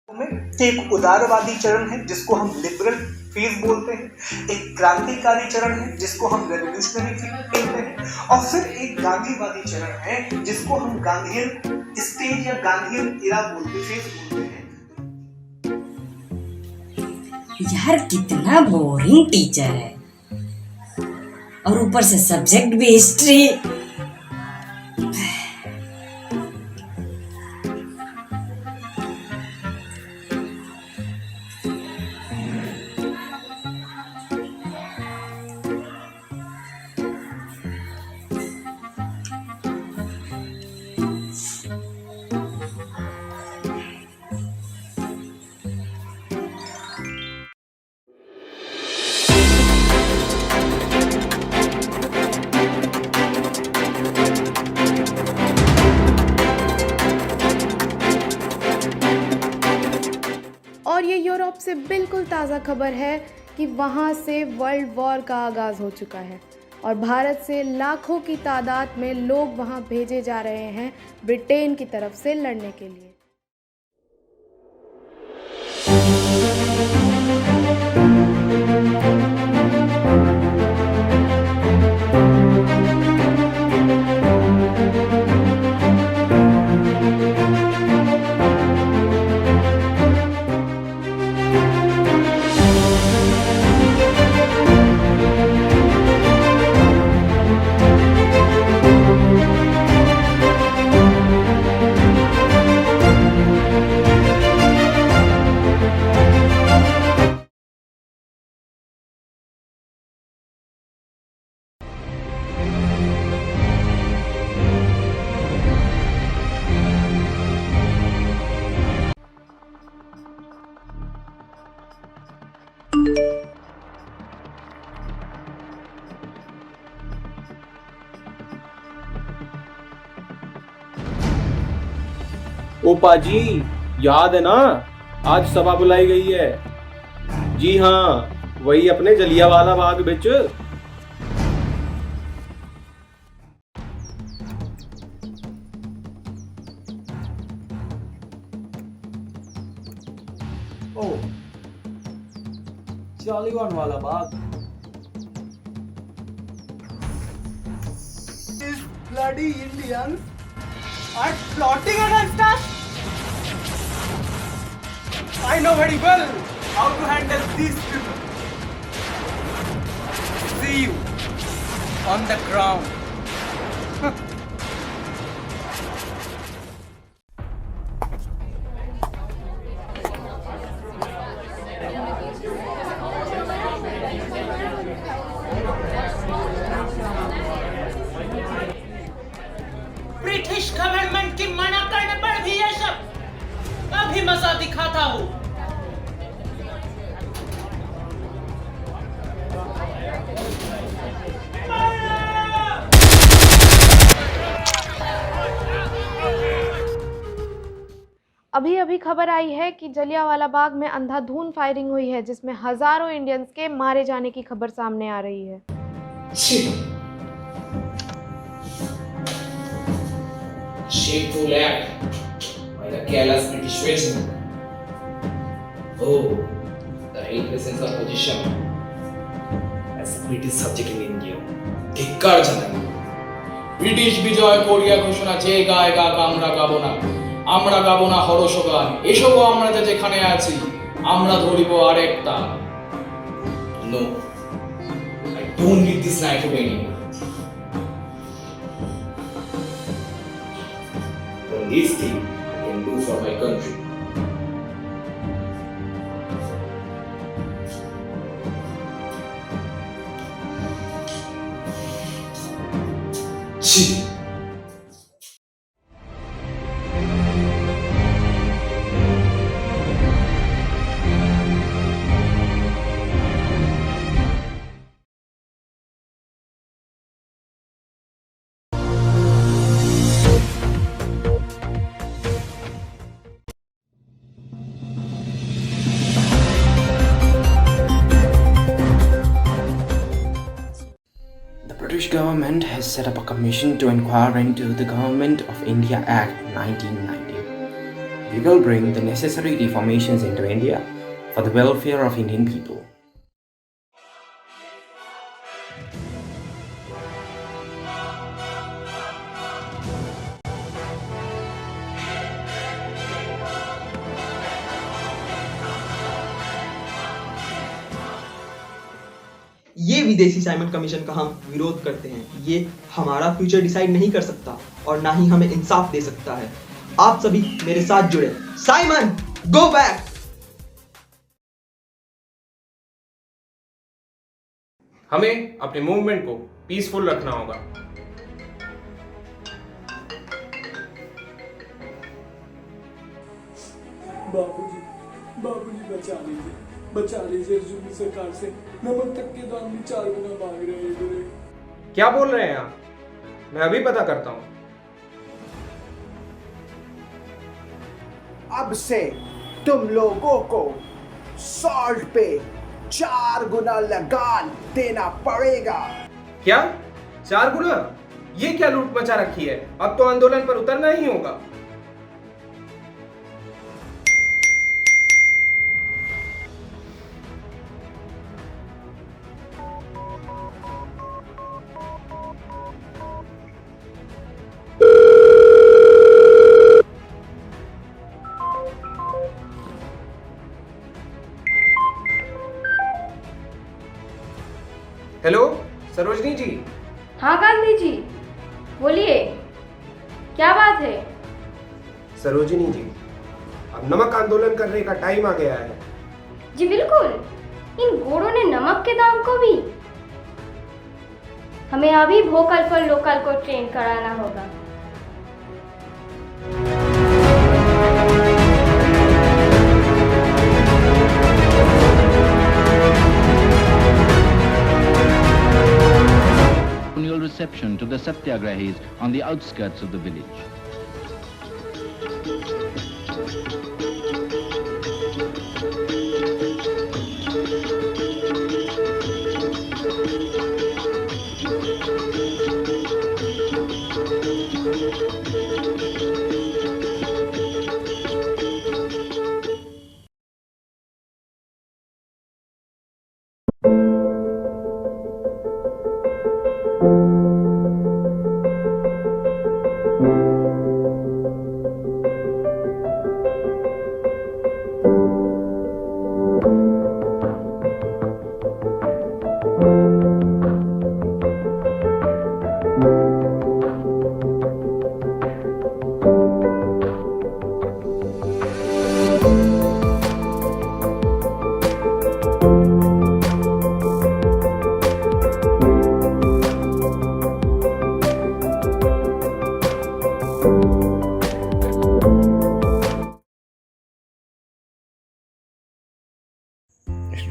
में एक उदारवादी चरण है जिसको हम लिबरल फेज बोलते हैं, एक क्रांतिकारी चरण है जिसको हम रेवोल्यूशनरी फेज कहते हैं, और फिर एक गांधीवादी चरण है जिसको हम गांधीयन स्टेज या गांधीयन एरा फेज बोलते हैं। यार कितना बोरिंग टीचर है, और ऊपर से सब्जेक्ट भी हिस्ट्री। और ये यूरोप से बिल्कुल ताज़ा खबर है कि वहाँ से वर्ल्ड वॉर का आगाज़ हो चुका है और भारत से लाखों की तादाद में लोग वहाँ भेजे जा रहे हैं ब्रिटेन की तरफ से लड़ने के लिए। ओ पाजी, याद है ना, आज सभा बुलाई गई है। जी हाँ, वही अपने जलियांवाला बाग बिच। ओ, Jallianwala Bagh. These bloody Indians are plotting against us. I know very well how to handle these people. See you on the ground. British government की मना करने पर भी ये सब अभी मजा दिखाता हूँ। अभी अभी खबर आई है कि जलियांवाला बाग में अंधाधुंध फायरिंग हुई है जिसमें हजारों इंडियंस के मारे जाने की खबर सामने आ रही है। Shameful act by the careless British president. Oh, the helplessness of position as a British subject in India. ধিক্কার জানাই। ব্রিটিশ বিজয় কোরিয়া ঘোষণা যে গায় গাক আমরা গাবো না, আমরা গাবো না হরষ গান, এসবও আমরা যে যেখানে আছি আমরা ধরিব আরেকটা। No, I don't need this night of anymore. This thing I can do for my country. Chi. British government has set up a commission to inquire into the Government of India Act 1990. We will bring the necessary reformations into India for the welfare of Indian people. ये विदेशी Simon commission का हम विरोध करते हैं। ये हमारा future decide नहीं कर सकता और ना ही हमें इंसाफ दे सकता है। आप सभी मेरे साथ जुड़े। Simon, go back. हमें अपने मूवमेंट को पीसफुल रखना होगा। बाबूजी बचा लीजिए जुम्मी सरकार से। नमक तक के दाम भी 4 गुना मांग रहे हैं इधर। क्या बोल रहे हैं आप? मैं अभी पता करता हूँ। अब से तुम लोगों को सॉल्ट पे 4 गुना लगान देना पड़ेगा। क्या 4 गुना? ये क्या लूट मचा रखी है? अब तो आंदोलन पर उतरना ही होगा। हेलो सरोजनी जी। हाँ गांधी जी, बोलिए, क्या बात है? सरोजनी जी, अब नमक आंदोलन करने का टाइम आ गया है। जी बिल्कुल, इन गोड़ों ने नमक के दाम को भी। हमें अभी वोकल फॉर लोकल को ट्रेन कराना होगा। Reception to the Satyagrahis on the outskirts of the village.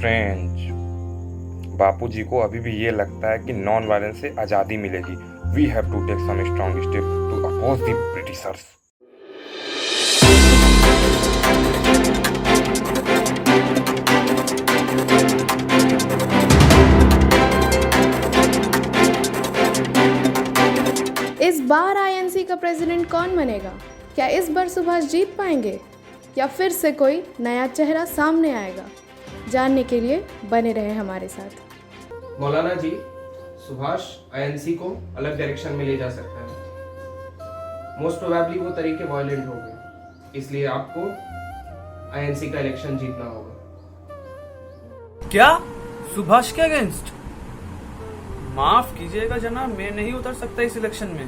Strange. Bapuji को अभी भी ये लगता है कि नॉन वायलेंस से आज़ादी मिलेगी। We have to take some strong step to oppose the britishers. इस बार आईएनसी का प्रेसिडेंट कौन बनेगा? क्या इस बार सुभाष जीत पाएंगे या फिर से कोई नया चेहरा सामने आएगा? जानने के लिए बने रहे हमारे साथ। मौलाना जी, सुभाष आईएनसी को अलग डायरेक्शन में ले जा सकता है। मोस्ट प्रोबेबली वो तरीके वायलेंट होंगे, इसलिए आपको आईएनसी का इलेक्शन जीतना होगा। क्या सुभाष के अगेंस्ट? माफ कीजिएगा जनाब, मैं नहीं उतर सकता इस इलेक्शन में।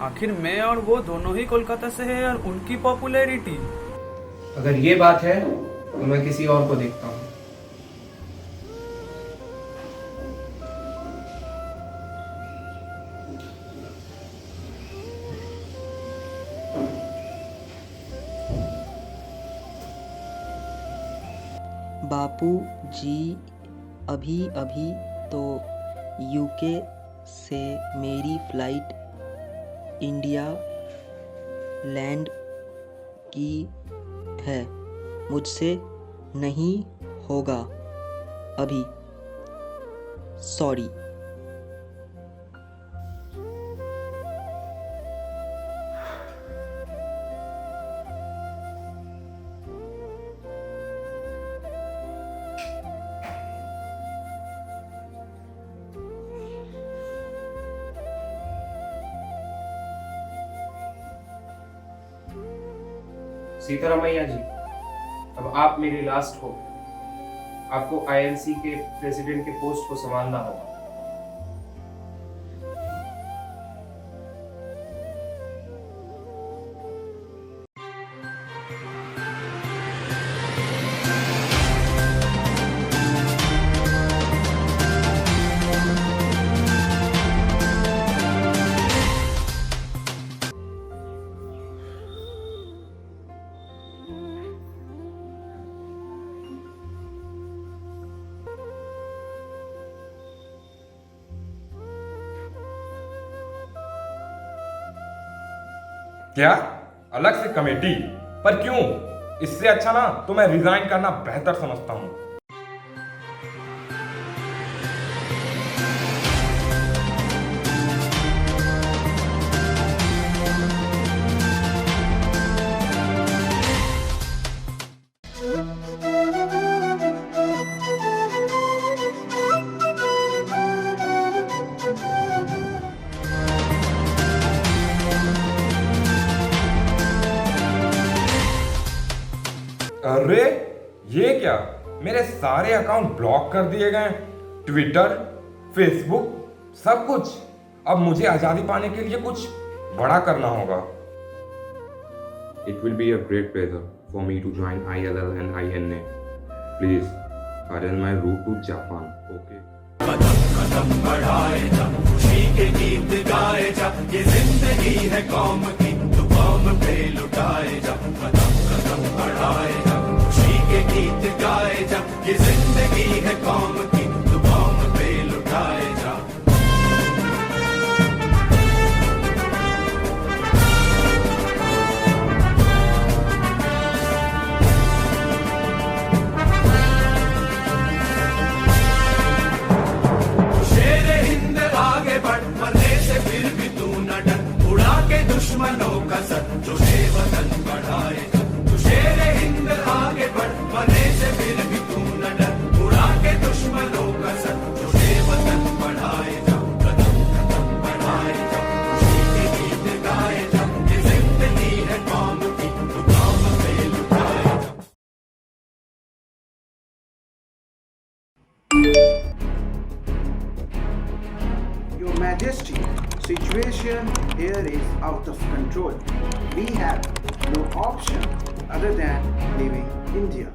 आखिर मैं और वो दोनों ही कोलकाता से है और उनकी पॉपुलैरिटी। अगर ये बात है तो मैं किसी और को देखता हूँ। बापू जी अभी अभी तो यूके से मेरी फ्लाइट इंडिया लैंड की है। मुझसे नहीं होगा अभी, सॉरी। सीतारामैया जी, अब आप मेरी लास्ट हो। आपको आईएनसी के प्रेसिडेंट के पोस्ट को संभालना होगा। क्या अलग से कमेटी? पर क्यों? इससे अच्छा ना तो मैं रिजाइन करना बेहतर समझता हूँ। अरे ये क्या, मेरे सारे अकाउंट ब्लॉक कर दिए गए। ट्विटर, फेसबुक, सब कुछ। अब मुझे आजादी पाने के लिए कुछ बड़ा करना होगा। It will be a great pleasure for me to join ILL and INA. Please, arrange my route to Japan. Okay. कदम कदम बढ़ाए जा, खुशी के गीत गाए जा, ये जिंदगी है कौम की, तो कौम पे लुटाए जा। कदम कदम बढ़ाए जा, खुशी के गीत गाए जा, ये जिंदगी है कौम की, तो कौम पे लुटाए जा। दुश्मनों का सर जो वतन बढ़ाए, तू शेर हिंद आगे बढ़, मरने से फिर भी तू न डर। उड़ा के दुश्मनों का सर जो वतन बढ़ाए जा, कदम कदम बढ़ाए जा, खुशी के गीत गाए जा, ये जिंदगी है कौम की, तू कौम पे लुटाए जा। Your Majesty, situation here is out of control. We have no option other than leaving India.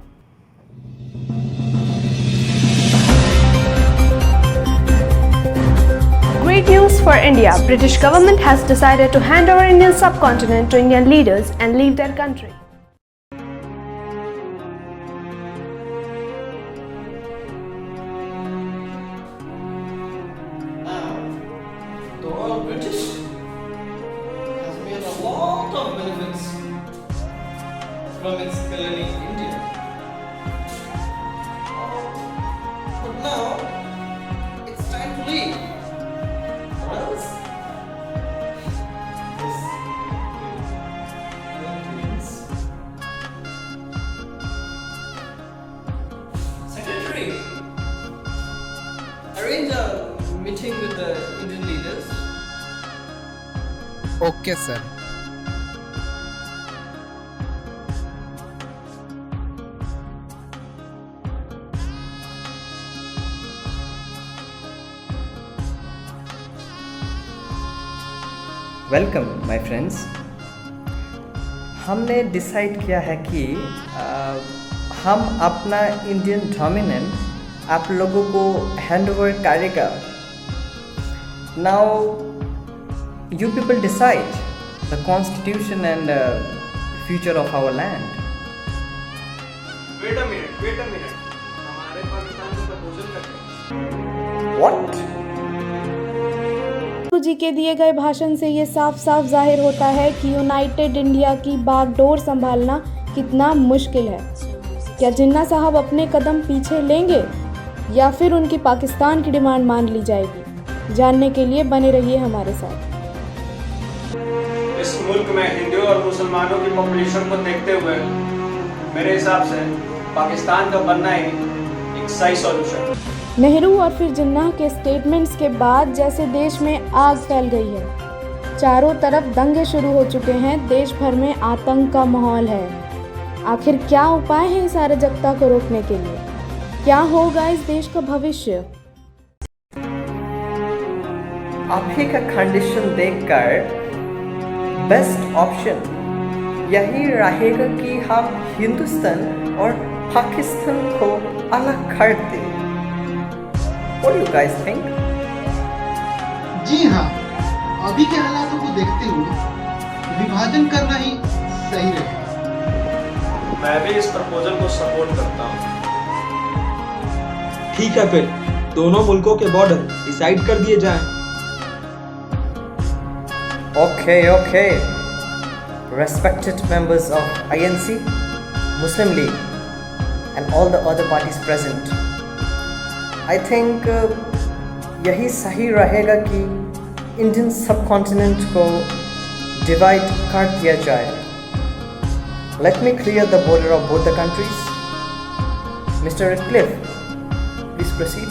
Great news for India. British government has decided to hand over Indian subcontinent to Indian leaders and leave their country. The Royal British has made a lot of benefits from its colony India. But now it's time to leave. Or else this means Secretary, arrange a meeting with the Indian leaders. Okay, sir. Welcome my friends. हमने decide किया है कि हम अपना Indian dominant आप लोगों को hand over करेगा। Now you people decide the constitution and future of our land. Wait a minute, हमारे पाकिस्तान को प्रपोजल करते हैं। व्हाट? जी के दिए गए भाषण से ये साफ साफ जाहिर होता है कि यूनाइटेड इंडिया की बागडोर संभालना कितना मुश्किल है। क्या जिन्ना साहब अपने कदम पीछे लेंगे या फिर उनकी पाकिस्तान की डिमांड मान ली जाएगी? जानने के लिए बने रहिए हमारे साथ। इस मुल्क में हिंदुओं और मुसलमानों की पॉपुलेशन को देखते हुए मेरे हिसाब से पाकिस्तान का बनना ही एक सही सॉल्यूशन है। नेहरू और फिर जिन्ना के स्टेटमेंट्स के बाद जैसे देश में आग फैल गई है। चारों तरफ दंगे शुरू हो चुके हैं, देश भर में आतंक का माहौल है। आखिर क्या उपाय है इस अराजकता को रोकने के लिए? क्या होगा इस देश का भविष्य? अभी का कंडीशन देखकर बेस्ट ऑप्शन यही रहेगा कि हम हिंदुस्तान और पाकिस्तान को अलग कर दें। What do you guys think? जी हाँ, अभी के हालातों को देखते हुए विभाजन करना ही सही रहेगा। मैं भी इस प्रपोजल को सपोर्ट करता हूँ। ठीक है, फिर दोनों मुल्कों के बॉर्डर डिसाइड कर दिए जाएं। Okay. Respected members of INC, Muslim League, and all the other parties present, I think यही सही रहेगा कि इंडियन सबकॉन्टिनेंट को डिवाइड कर दिया जाए। Let me clear the border of both the countries. Mr. Cliff, please proceed.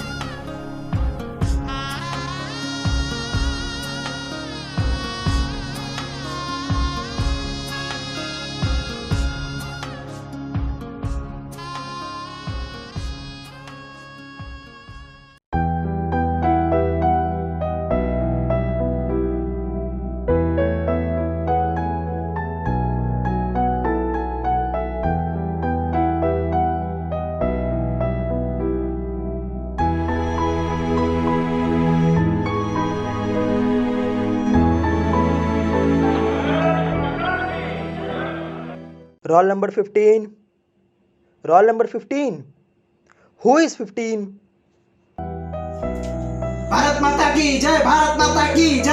Roll number 15. Roll number 15. Who is 15? Bharat माता की जय, भारत माता की जय।